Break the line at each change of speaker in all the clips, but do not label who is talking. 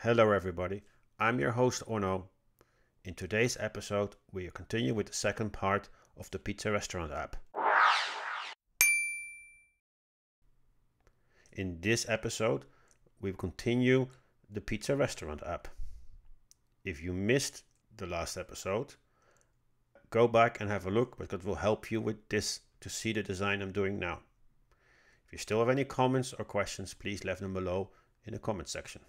Hello everybody, I'm your host Orno. In today's episode we continue with the second part of the pizza restaurant app. In this episode we continue the pizza restaurant app. If you missed the last episode, go back and have a look because it will help you with this to see the design I'm doing now. If you still have any comments or questions, please leave them below in the comment section.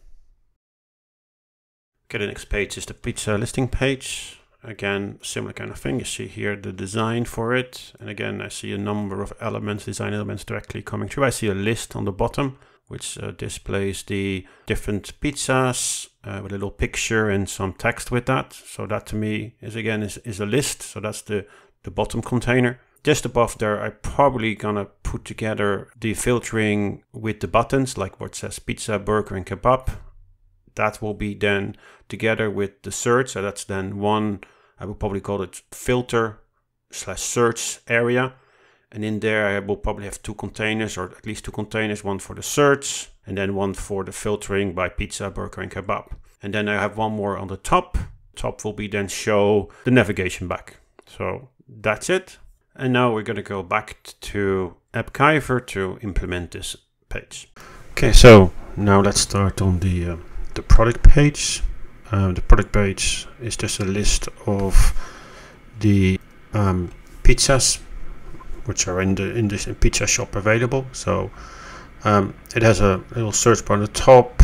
Okay, the next page is the pizza listing page. Again, similar kind of thing. You see here the design for it. And again, I see a number of elements, design elements directly coming through. I see a list on the bottom, which displays the different pizzas with a little picture and some text with that. So that to me is a list. So that's the bottom container. Just above there, I'm probably gonna put together the filtering with the buttons, like what says pizza, burger, and kebab. That will be then together with the search. So that's then one, I will probably call it filter/search area. And in there I will probably have two containers, or at least two containers, one for the search and then one for the filtering by pizza, burger, and kebab. And then I have one more on the top. Top will be then show the navigation back. So that's it. And now we're going to go back to AppGyver to implement this page. Okay, so now let's start on the product page. The product page is just a list of the pizzas which are in this pizza shop available. So it has a little search bar on the top,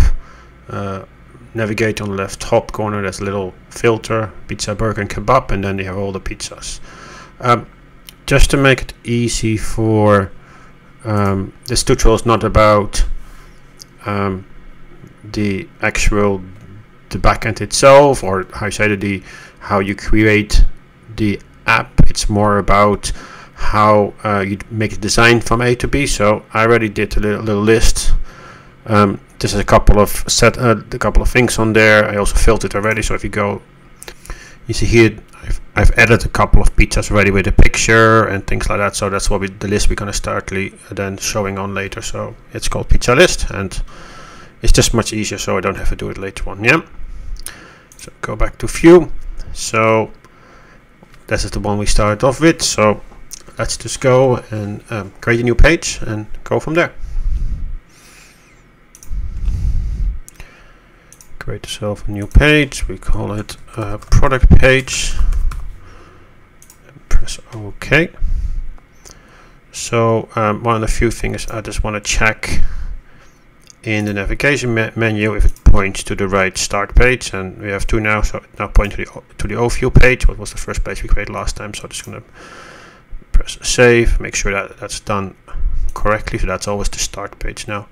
navigate on the left top corner. There's a little filter, pizza, burger, and kebab, and then you have all the pizzas. Just to make it easy for this tutorial is not about the backend itself, or how you create the app. It's more about how you make the design from A to B. So I already did a little list. This is a couple of things on there. I also filtered already. So if you go, you see here I've added a couple of pizzas already with a picture and things like that. So that's what the list we're going to start then showing on later. So it's called pizza list, and it's just much easier, so I don't have to do it later on. Yeah. So go back to view. So this is the one we started off with. So let's just go and create a new page and go from there. Create yourself a new page. We call it a product page. And press OK. So one of the few things I just want to check in the navigation menu if it points to the right start page, and we have two now. So it now points to the overview page, what was the first page we created last time. So I'm just going to press save, make sure that that's done correctly. So that's always the start page now.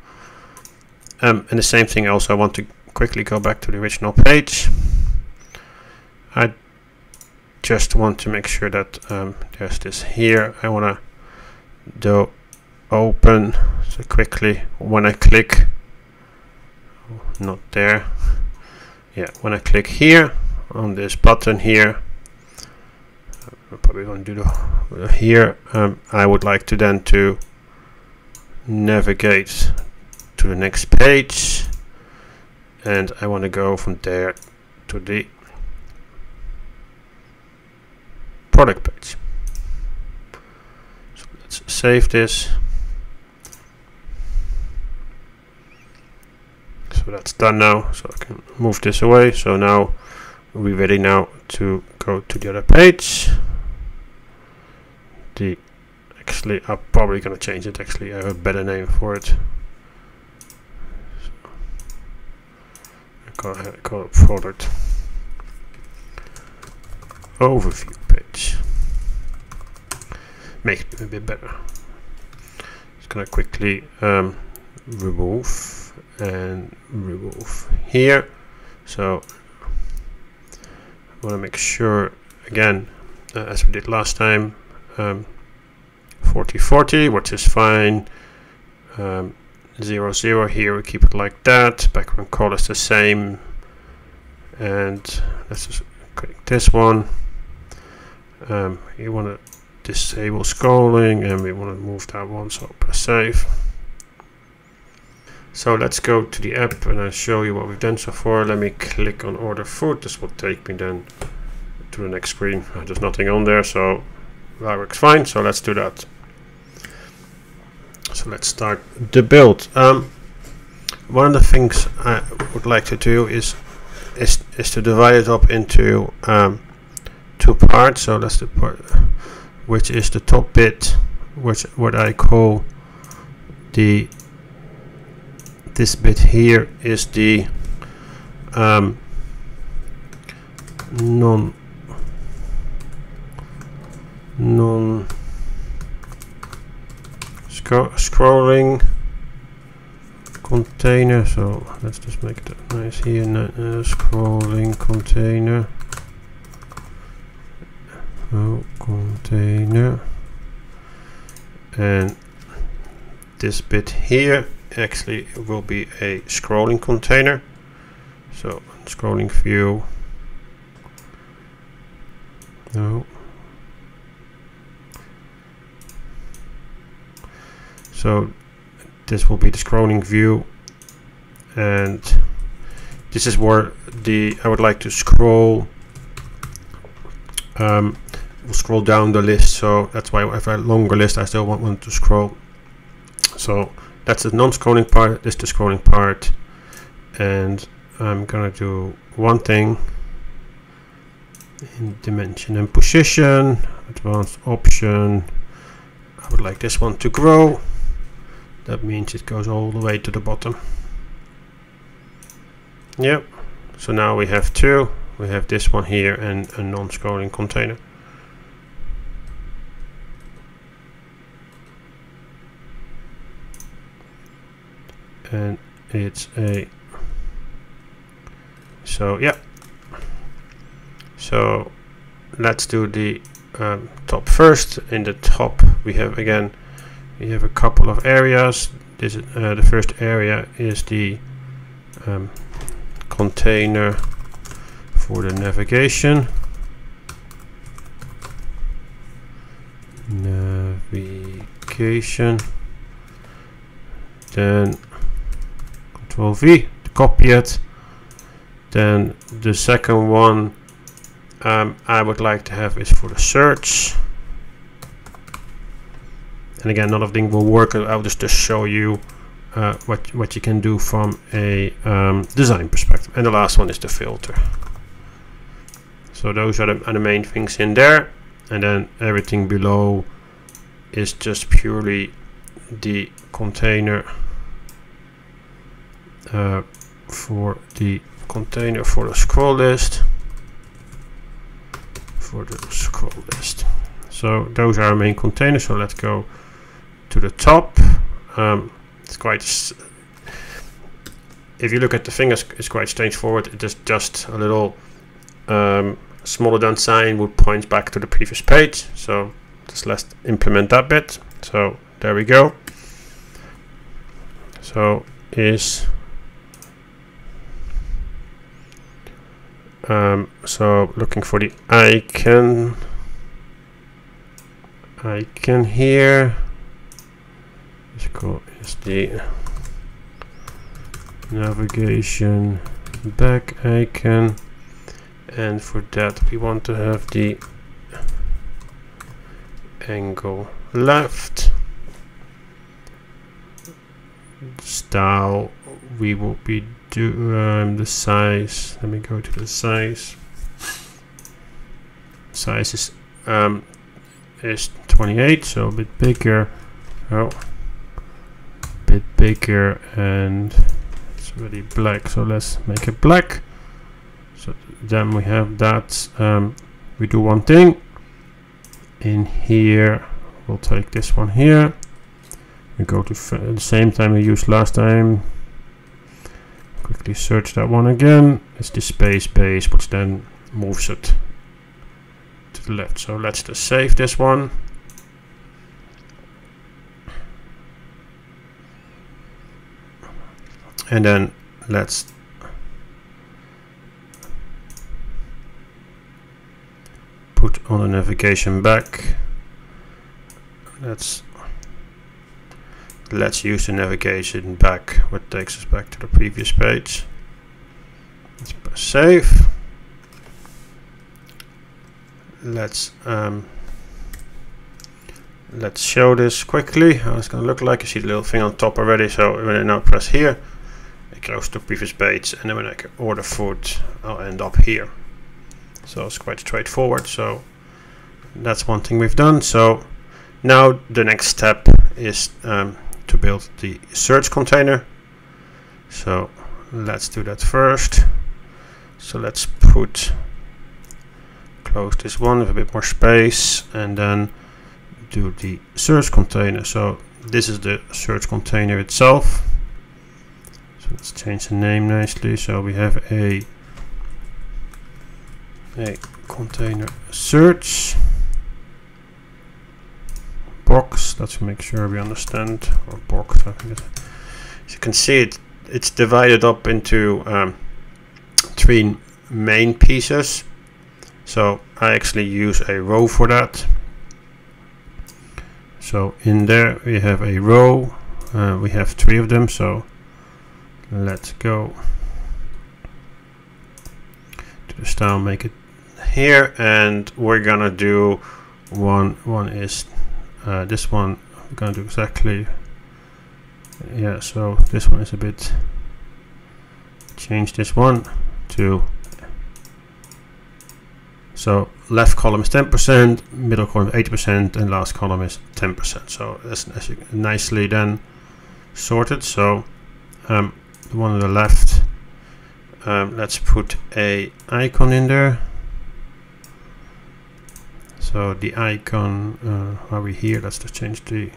And the same thing also, I want to quickly go back to the original page. I just want to make sure that there's this here. I want to do open. So quickly when I click, not there, yeah, when I click here on this button here, I'm probably going to do the here. I would like to then to navigate to the next page, and I want to go from there to the product page. So let's save this. So that's done now, so I can move this away. So now we're ready now to go to the other page. Actually, I'm probably going to change it. Actually, I have a better name for it. So I call it product overview page. Make it a bit better. Just going to quickly remove and remove here. So I want to make sure again, as we did last time, 40/40, which is fine. 0/0 here, we keep it like that. Background color is the same, and let's just click this one. You want to disable scrolling, and we want to move that one, so press save. So let's go to the app and I'll show you what we've done so far. Let me click on order food. This will take me then to the next screen. There's nothing on there, so that works fine. So let's do that. So let's start the build. One of the things I would like to do is to divide it up into 2 parts. So that's the part which is the top bit, which what I call this bit here is the non scrolling container. So let's just make that nice here. Scrolling container. Container. And this bit here actually will be a scrolling container. So scrolling view. No. So this will be the scrolling view, and this is where I would like to scroll. We'll scroll down the list, so that's why if I have a longer list I still want to scroll. So that's the non-scrolling part, this is the scrolling part, and I'm gonna do one thing in dimension and position, advanced option. I would like this one to grow. That means it goes all the way to the bottom. Yep. So now we have 2. We have this one here and a non-scrolling container. And it's a, so yeah. So let's do the top first. In the top we have a couple of areas. This the first area is the container for the navigation. Then Control V to copy it. Then the second one I would like to have is for the search. And again, none of them will work. I'll just show you what you can do from a design perspective. And the last one is the filter. So those are the main things in there. And then everything below is just purely the container for the scroll list. So those are our main containers. So let's go to the top. It's quite, if you look at the fingers, it's quite straightforward. It is just a little smaller than sign would point back to the previous page. So just let's implement that bit. So there we go. So so looking for the icon here. Is the navigation back icon, and for that we want to have the angle left. Style, we will be the size. Let me go to the size. Size is 28, so a bit bigger. Bit bigger, and it's already black, so let's make it black. So then we have that. We do one thing in here. We'll take this one here. We go to the same time we used last time. Quickly search that one again. It's the space base, which then moves it to the left. So let's just save this one. And then let's put on the navigation back. Let's let's use the navigation back, what takes us back to the previous page. Let's press save. Let's show this quickly, how it's going to look like. You see the little thing on top already, so when I now press here, it goes to the previous page, and then when I order food, I'll end up here. So it's quite straightforward. So that's one thing we've done. So now the next step is to build the search container. So let's do that first. So let's close this one with a bit more space, and then do the search container. So this is the search container itself. So let's change the name nicely. So we have a container search box. Let's make sure we understand, or box, I think. As you can see, it's divided up into 3 main pieces. So I actually use a row for that. So in there we have a row, we have 3 of them. So let's go to the style, make it here, and we're gonna do one is this one. We're gonna do exactly, yeah, so this one is a bit, change this one to, so left column is 10%, middle column 80%, and last column is 10%. So that's nicely then sorted. So the one on the left, let's put a icon in there. So the icon, are we here? Let's just change the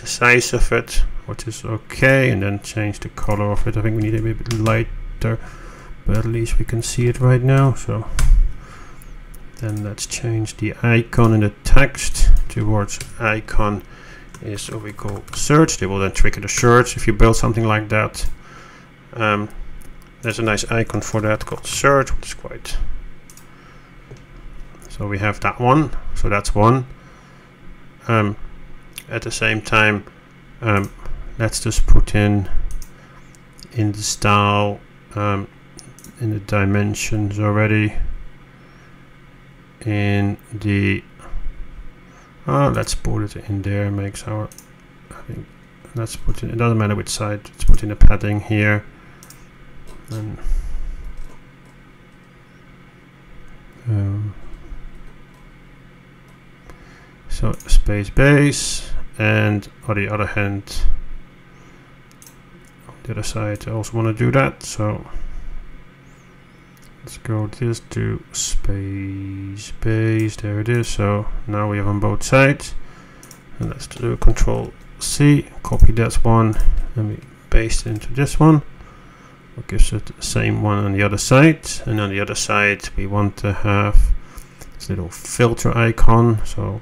size of it, which is okay, and then change the color of it. I think we need a bit lighter, but at least we can see it right now. So then let's change the icon and the text towards icon is what we call search. They will then trigger the search if you build something like that. There's a nice icon for that called search, which is quite, so we have that one. So that's one. At the same time, let's just put in the style, in the dimensions already, in the let's put it in there, makes our, I think, let's put it doesn't matter which side, let's put in the padding here, and so space base, and on the other hand, on the other side I also want to do that. So let's go this to space base, there it is. So now we have on both sides, and let's do Control C, copy that one, and we paste it into this one. It gives it the same one on the other side, and on the other side we want to have this little filter icon. So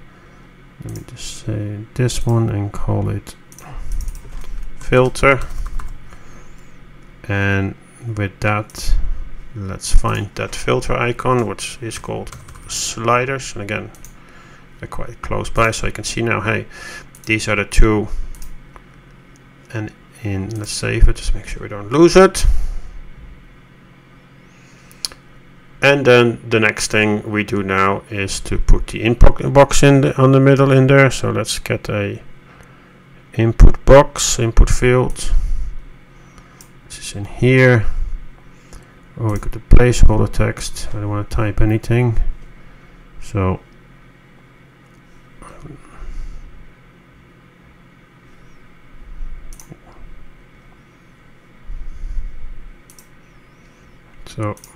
let me just say this one and call it filter, and with that, let's find that filter icon, which is called sliders. And again, they're quite close by, so you can see now, hey, these are the 2. And let's save it, just make sure we don't lose it. And then the next thing we do now is to put the input box on the middle in there. So let's get a input box, input field. This is in here. Or we could do placeholder text. I don't want to type anything. So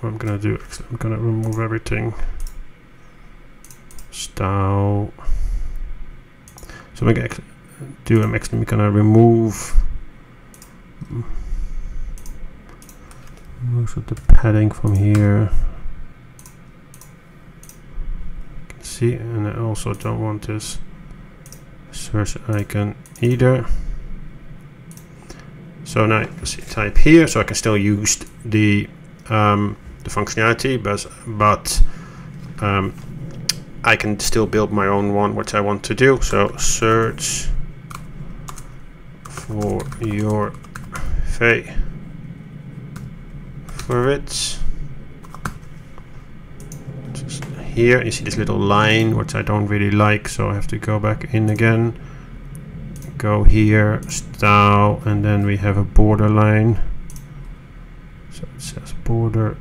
what I'm gonna do, I'm gonna remove everything. Style. So I'm gonna remove most of the padding from here. You can see, and I also don't want this search icon either. So now you can see type here, so I can still use the functionality, but I can still build my own one, which I want to do. So search for your favorites. Just here you see this little line which I don't really like, so I have to go back in again. Go here, style, and then we have a border line. So it says border.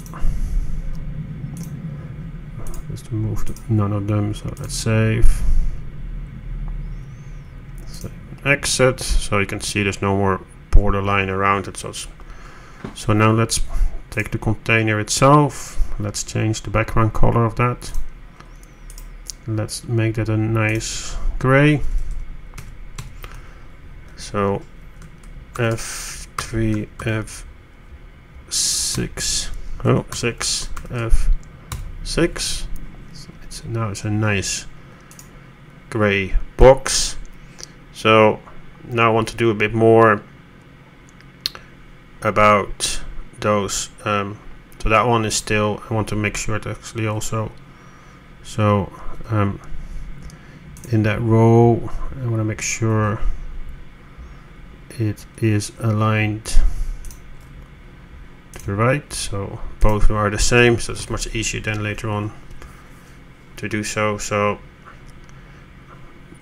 Let's move to none of them, so let's save. Save and exit. So you can see there's no more border line around it. So now let's take the container itself. Let's change the background color of that. Let's make that a nice gray. So F3, F6, oh, 6, F6. Now it's a nice gray box. So now I want to do a bit more about those. So that one is still, I want to make sure it actually also, so in that row I want to make sure it is aligned to the right, so both are the same, so it's much easier then later on to do so. So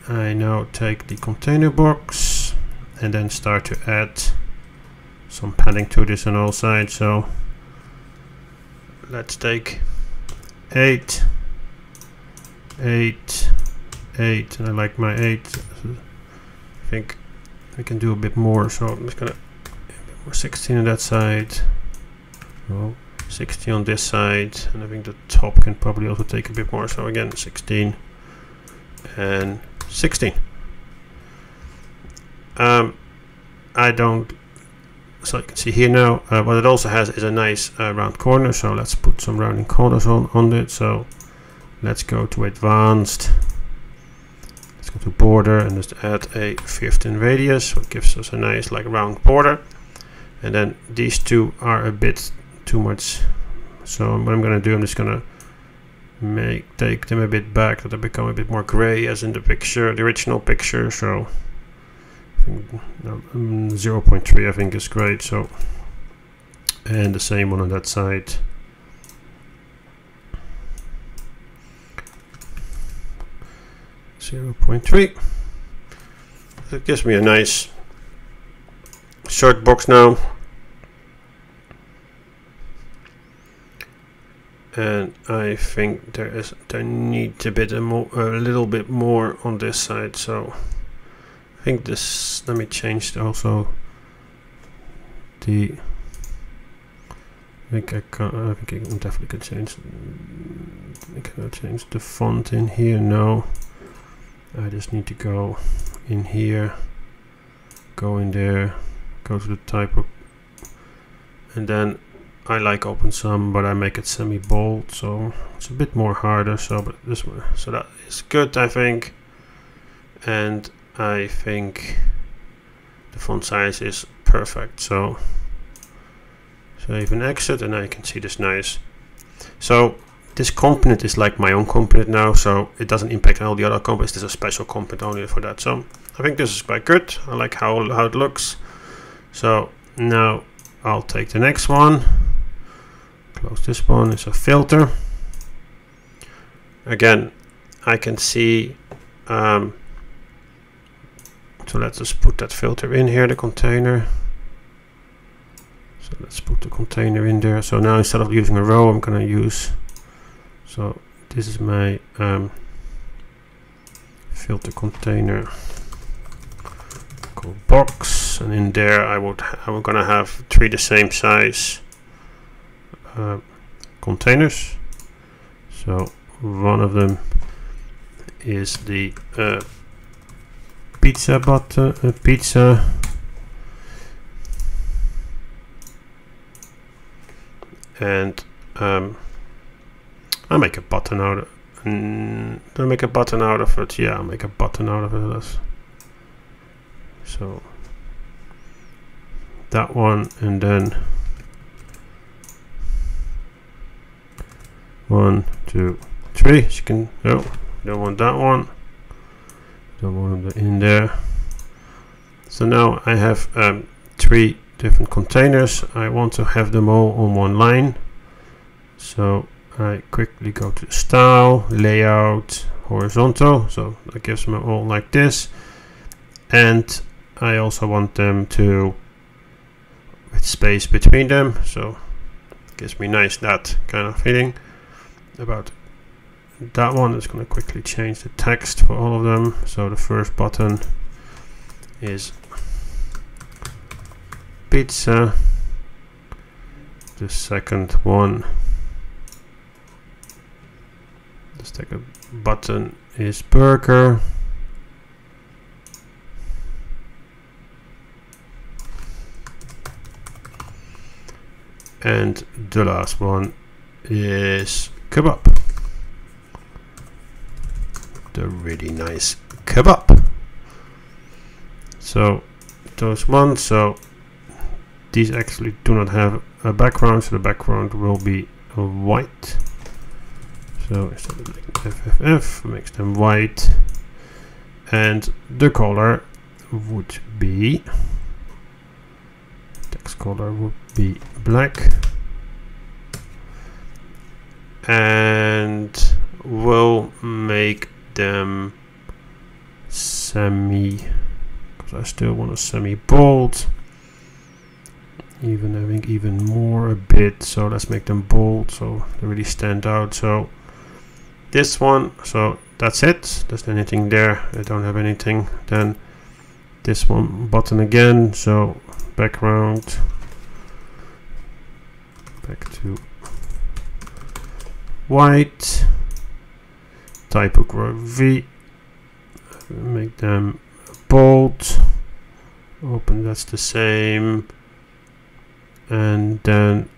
I now take the container box and then start to add some padding to this on all sides. So let's take 8, 8, 8, and I like my 8. I think we can do a bit more, so I'm just gonna 16 on that side, oh, 16 on this side, and I think the top can probably also take a bit more. So again, 16 and 16. I don't. So you can see here now, what it also has is a nice round corner. So let's put some rounding corners on it. So let's go to advanced. Let's go to border and just add a 15 radius, which gives us a nice like round border. And then these two are a bit too much. So what I'm going to do, I'm just going to take them a bit back, that they become a bit more gray as in the picture, the original picture. So I think 0.3 I think is great. So, and the same one on that side. .3. It gives me a nice short box now, and I think there needs a little bit more on this side. So I think this. Let me change also the. I think I definitely can change. I cannot change the font in here. No. I just need to go in here, go in there, go to the typo, and then I like open sum, but I make it semi-bold, so it's a bit more harder. So, but this one, so that is good, I think, and I think the font size is perfect. So save and exit, and I can see this nice. So this component is like my own component now, so it doesn't impact all the other components. There's a special component only for that. So I think this is quite good. I like how it looks. So now I'll take the next one. Close this one. It's a filter. Again, I can see. So let's just put that filter in here, the container. So let's put the container in there. So now instead of using a row, I'm going to use. So this is my filter container called box, and in there I'm gonna have 3 the same size containers. So one of them is the pizza button, pizza. And I'll make a button out of it. Do I make a button out of it? Yeah, I'll make a button out of it. So that one, and then 1, 2, 3. So you can, no, don't want that one. Don't want it in there. So now I have 3 different containers. I want to have them all on one line. So I quickly go to style, layout, horizontal. So that gives me all like this. And I also want them to with space between them. So it gives me nice that kind of feeling about that one. Is going to quickly change the text for all of them. So the first button is pizza. The second one, the second button is burger. And the last one is kebab. The really nice kebab. So those ones, so these actually do not have a background, so the background will be white. So instead of like FFF, makes them white, and the color would be, text color would be black, and we'll make them semi, because I still want a semi bold, even having even more a bit. So let's make them bold so they really stand out. So this one, so that's it, there's anything there, I don't have anything. Then this one button again, so background back to white, typography, make them bold, open, that's the same. And then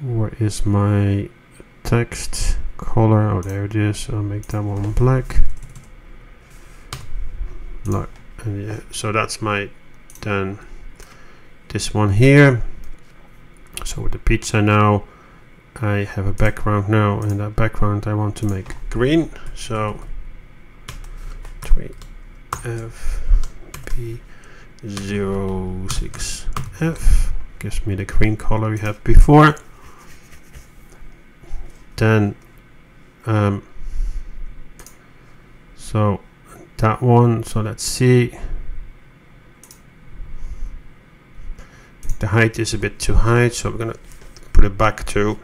where is my text color? Oh, there it is. I'll make that one black. And yeah, so that's my, then this one here. So with the pizza now, I have a background now, and that background I want to make green. So 3FB06F gives me the green color we had before. Then so that one, so let's see, the height is a bit too high, so we're gonna put it back to,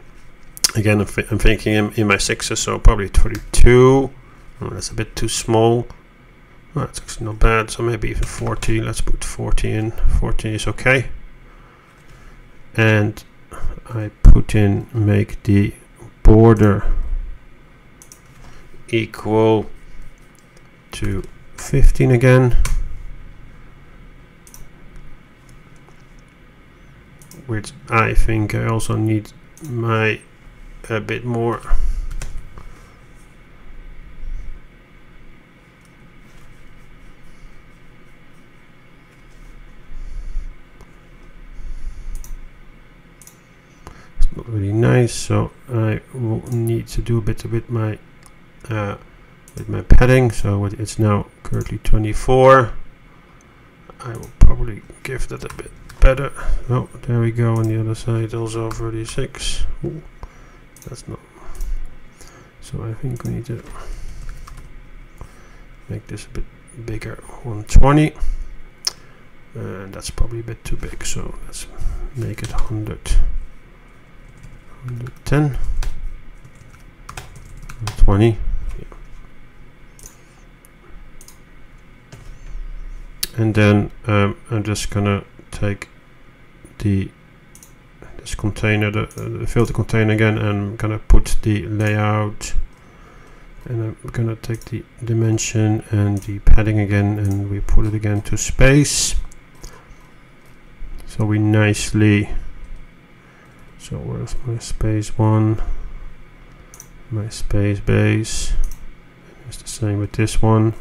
again I'm thinking in my 6s, so probably 32. Oh, that's a bit too small. Oh, that's actually not bad, so maybe even 40. Let's put 40 in. 40 is okay. And I put in, make the border equal to 15 again, which I think I also need my a bit more. Not really nice, so I will need to do a bit with my padding. So it's now currently 24. I will probably give that a bit better. Oh, there we go. On the other side also 36. Ooh, that's not. So I think we need to make this a bit bigger. 120, and that's probably a bit too big. So let's make it 100. 110, 120, yeah. And then I'm just gonna take this container, the filter container again, and I'm gonna put the layout, and I'm gonna take the dimension and the padding again, and we put it again to space, so we nicely. So where's my space one? My space base. It's the same with this one.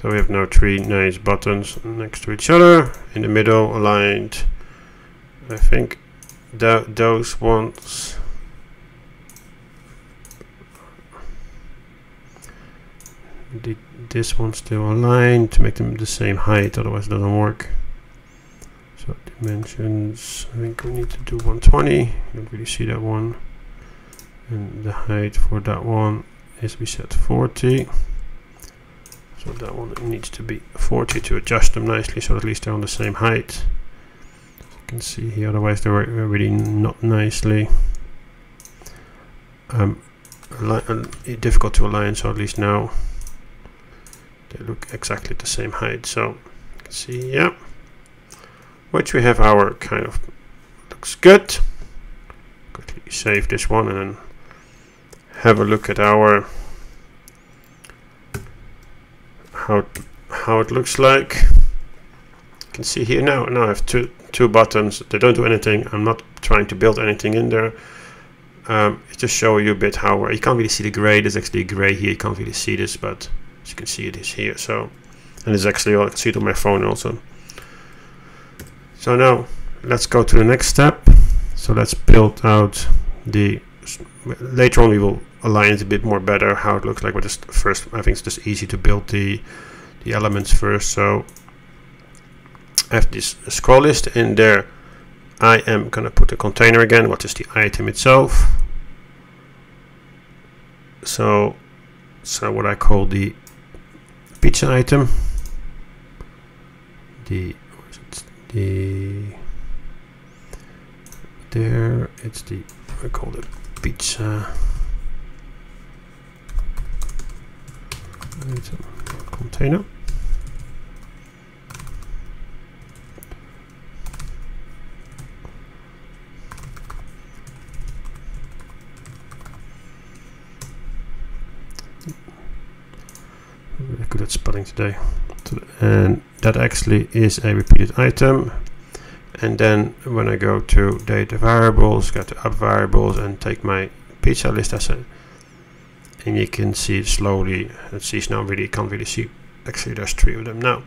So we have now 3 nice buttons next to each other, in the middle, aligned. I think those ones. This one's still aligned to make them the same height, otherwise it doesn't work. So dimensions, I think we need to do 120. You don't really see that one. And the height for that one is, we set 40. So that one needs to be 40 to adjust them nicely, so at least they're on the same height. As you can see here, otherwise they're really not nicely. Difficult to align, so at least now they look exactly the same height. So you can see, yeah, which we have our kind of, looks good. Quickly save this one and then have a look at our how it looks like. You can see here now I have two buttons. They don't do anything. I'm not trying to build anything in there. It's just show you a bit how you can't really see the gray. There's actually gray here. You can't really see this, but as you can see, it is here. So, and it's actually, I can see it on my phone also. So now let's go to the next step. So let's build out the. Later on we will align it a bit more better how it looks like, but just first I think it's just easy to build the elements first. So I have this scroll list in there. I am gonna put a container again, what is the item itself. So what I call the pizza item. I call it pizza item container. Really good at spelling today. And that actually is a repeated item. And then when I go to data variables, go to up variables and take my pizza list asset, and you can see it slowly. Let's see, now really can't really see. Actually, there's 3 of them now.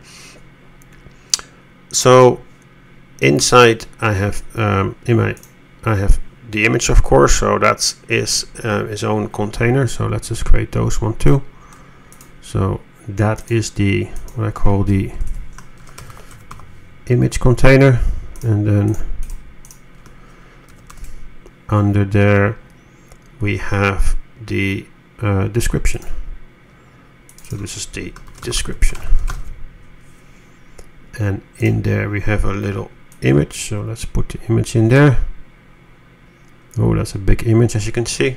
So inside I have I have the image, of course. So that is its own container. So let's just create those one too. So that is the what I call the image container. And then under there we have the description. So this is the description. And in there we have a little image. So let's put the image in there. Oh, that's a big image, as you can see.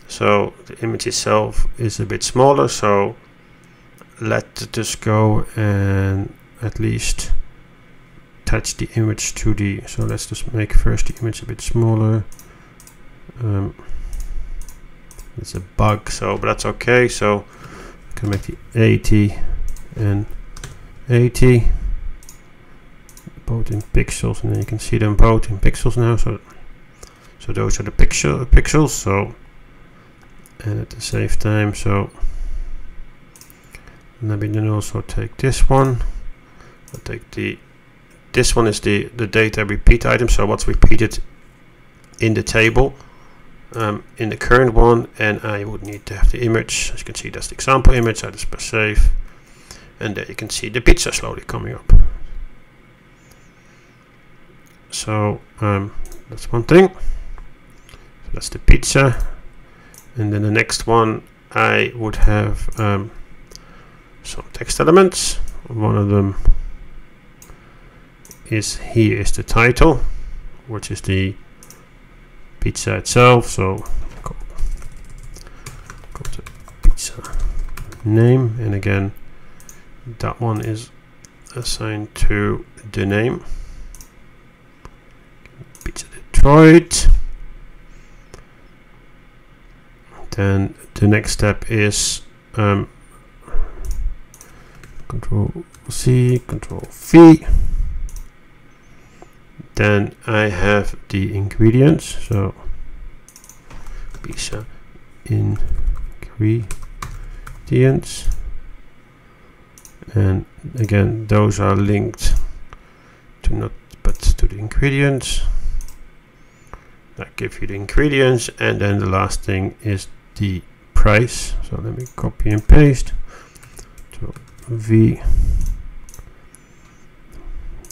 So the image itself is a bit smaller. So let's just go and at least attach the image to the, so let's just make first the image a bit smaller. It's a bug, so but that's okay. So I can make the 80 and 80 both in pixels, and then you can see them both in pixels now. So those are the pixels. So, and at the same time, so let me then also take this one. I'll take this one is the data repeat item, so what's repeated in the table in the current one, and I would need to have the image. As you can see, that's the example image. I just press save, and there you can see the pizza slowly coming up. So that's one thing. So that's the pizza, and then the next one I would have some text elements. One of them is here is the title, which is the pizza itself. So go to pizza name, and again that one is assigned to the name, Pizza Detroit. Then the next step is Control C, Control V. Then I have the ingredients, so pizza ingredients, And again, those are linked to not, but to the ingredients. That gives you the ingredients, and then the last thing is the price. So let me copy and paste to V.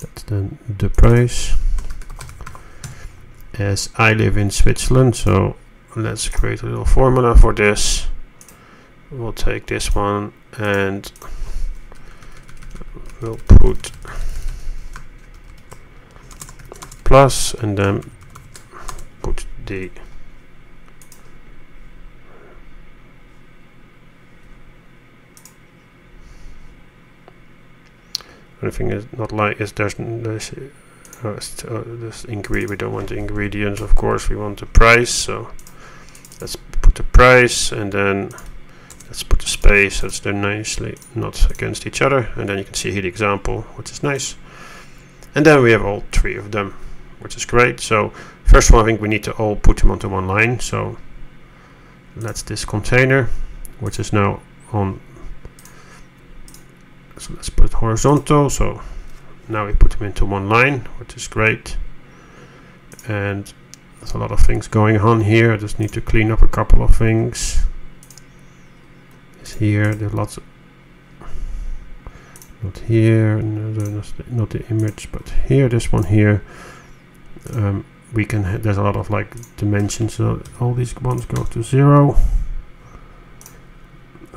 That's then the price. As I live in Switzerland, so let's create a little formula for this. We'll take this one and we'll put plus and then put the only thing is not like is this ingredient. We don't want the ingredients, of course. We want the price. So let's put the price and then let's put the space. That's they're nicely not against each other. And then you can see here the example, which is nice. And then we have all three of them, which is great. So first one, I think we need to all put them onto one line. So that's this container, which is now on. So let's put it horizontal. So now we put them into one line, which is great. And there's a lot of things going on here. I just need to clean up a couple of things. It's here. There's lots of not here, no, not the image, but here. This one here. We can. There's a lot of like dimensions. So all these ones go to 0.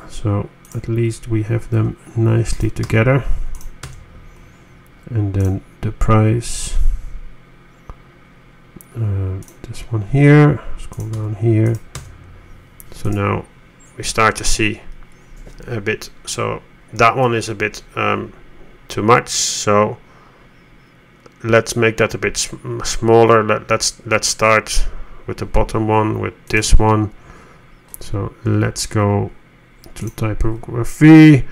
So at least we have them nicely together. And then the price, this one here, scroll down here. So now we start to see a bit. So that one is a bit too much. So let's make that a bit smaller. Let's start with the bottom one, with this one. So let's go to typography.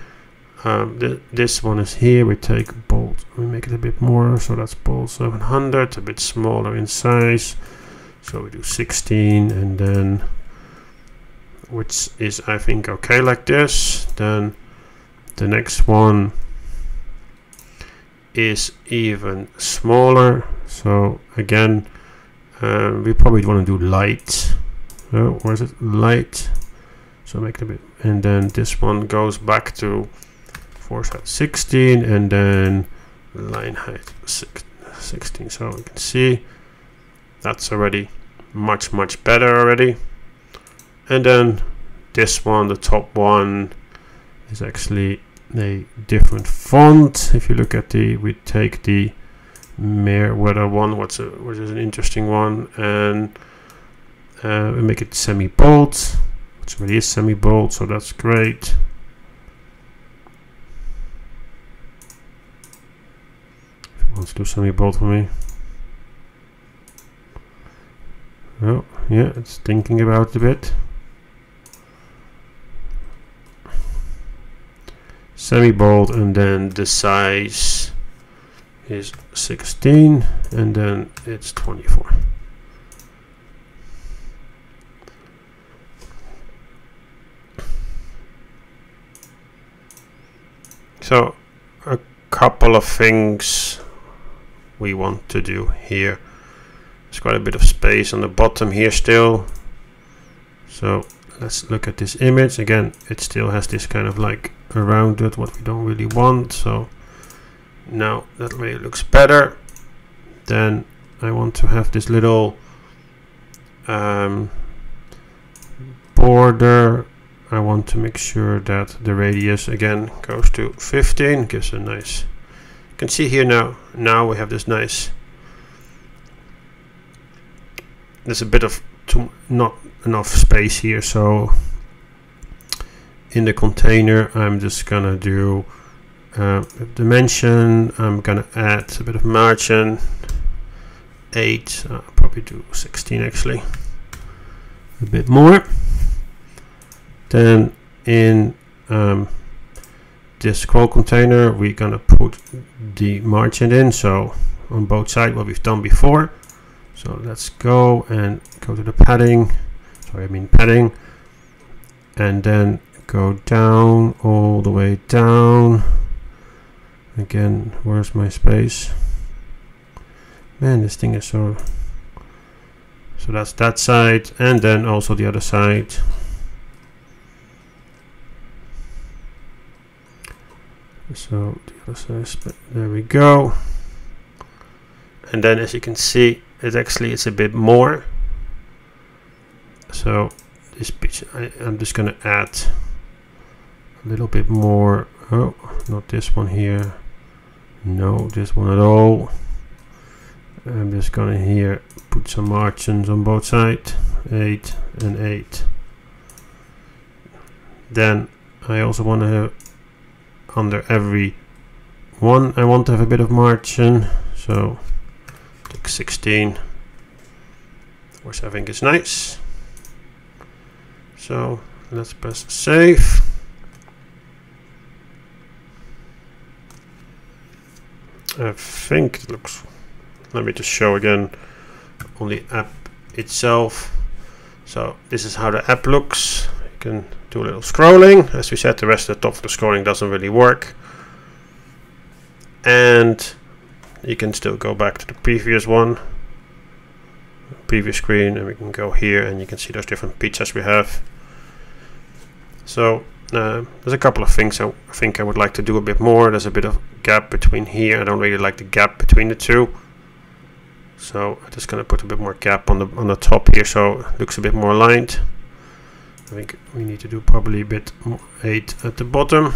This one is here. We take bold, we make it a bit more, so that's bold 700, a bit smaller in size. So we do 16, and then which is I think okay like this. Then the next one is even smaller. So again, we probably want to do light. Or is it light? So make it a bit, and then this one goes back to 16, and then line height 16. So you can see that's already much better already. And then this one, the top one, is actually a different font. If you look at the, we take the Meriwether one, which is an interesting one, and we make it semi-bold, which already is semi-bold, so that's great. Let's do semi-bold for me. Oh, yeah, it's thinking about it a bit. Semi-bold, and then the size is 16, and then it's 24. So a couple of things we want to do here. There's quite a bit of space on the bottom here still. So let's look at this image again. It still has this kind of like around it, what we don't really want. So now that way it looks better. Then I want to have this little border. I want to make sure that the radius again goes to 15, gives a nice, you can see here now we have this nice, there's a bit of not enough space here. So in the container I'm just gonna do dimension. I'm gonna add a bit of margin, 8, I'll probably do 16 actually, a bit more. Then in this scroll container we're gonna put the margin in, so on both sides what we've done before. So let's go and go to the padding, padding, and then go down all the way down Again, where's my space? Man, this thing is so that's that side, and then also the other side. So the other side, there we go. And then as you can see, it's a bit more. So this pitch, I'm just gonna add a little bit more. Oh, not this one here. No, this one at all. I'm just gonna here put some margins on both sides, 8 and 8. Then I also want to have under every one, I want to have a bit of margin, so take 16, which I think is nice. So let's press save. I think it looks, let me just show again on the app itself. So this is how the app looks. You can do a little scrolling. As we said, the rest of the top of the scrolling doesn't really work. And you can still go back to the previous one, previous screen, and we can go here and you can see those different pizzas we have. So there's a couple of things I think I would like to do a bit more. There's a bit of gap between here. I don't really like the gap between the two. So I'm just going to put a bit more gap on the top here, so it looks a bit more aligned. I think we need to do probably a bit more 8 at the bottom.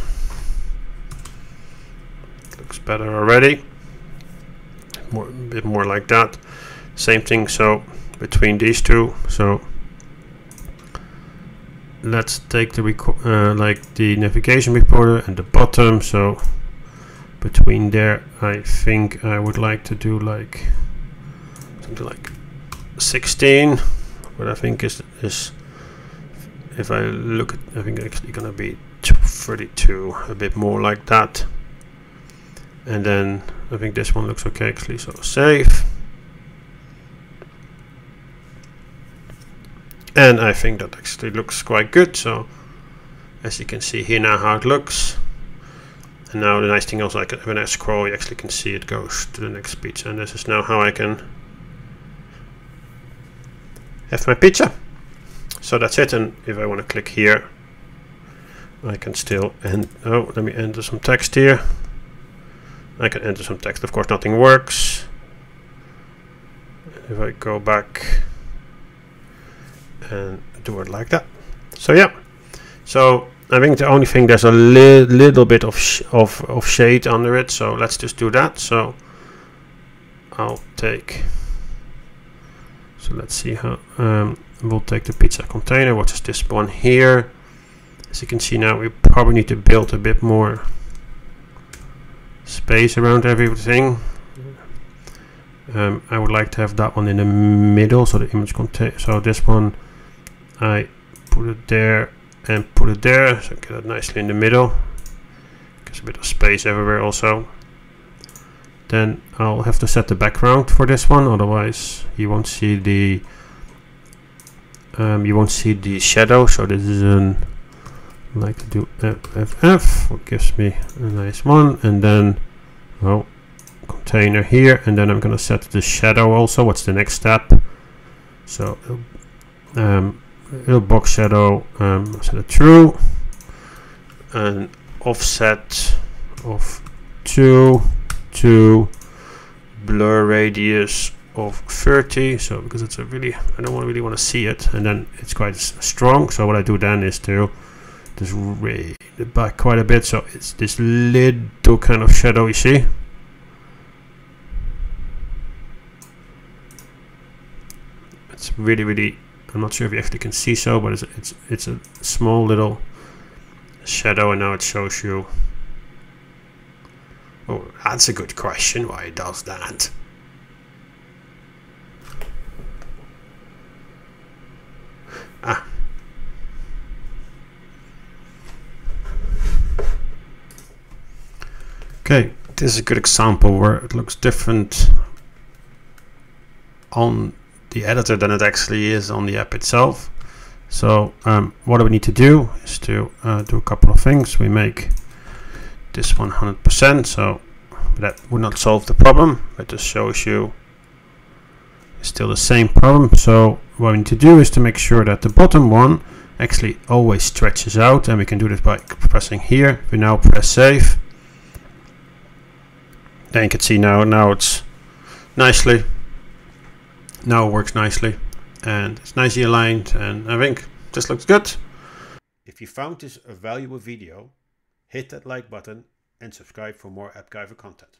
Looks better already. A bit more like that. Same thing. So between these two. So let's take the like the navigation recorder and the bottom. So between there, I think I would like to do like something like 16. What I think is if I look at, I think it's actually gonna be 32, a bit more like that. And then I think this one looks okay actually, so save. And I think that actually looks quite good. So as you can see here now how it looks. And now the nice thing also, when I scroll, you actually can see it goes to the next pizza. And this is now how I can have my pizza. So that's it. And if I want to click here, I can still, and oh, let me enter some text here. I can enter some text. Of course, nothing works. If I go back and do it like that. So yeah. So I think the only thing, there's a little bit of shade under it. So let's just do that. So I'll take. So let's see how. We'll take the pizza container, which is this one here. As you can see now, we probably need to build a bit more space around everything. I would like to have that one in the middle, so the image contain. So this one, I put it there and put it there, so get it nicely in the middle. Gives a bit of space everywhere also. Then I'll have to set the background for this one, otherwise you won't see the shadow. So this is an, I like to do FFF, what gives me a nice one, and then container here, and then I'm gonna set the shadow also. What's the next step? So little box shadow, set it true, and offset of 2 to blur radius of 30. So because it's a really, I don't really want to see it, and then it's quite strong. So what I do then is to just raise it back quite a bit, so it's this little kind of shadow you see. It's really, I'm not sure if you actually can see, so but it's a small little shadow, and now it shows you. Oh, that's a good question, why it does that. Okay, this is a good example where it looks different on the editor than it actually is on the app itself. So what do we need to do is to do a couple of things. We make this 100%, so but that would not solve the problem. It just shows you it's still the same problem. So what we need to do is to make sure that the bottom one actually always stretches out, and we can do this by pressing here. We now press save. Then you can see now it's nicely. Now it works nicely and it's nicely aligned, and I think this looks good. If you found this a valuable video, hit that like button and subscribe for more AppGyver content.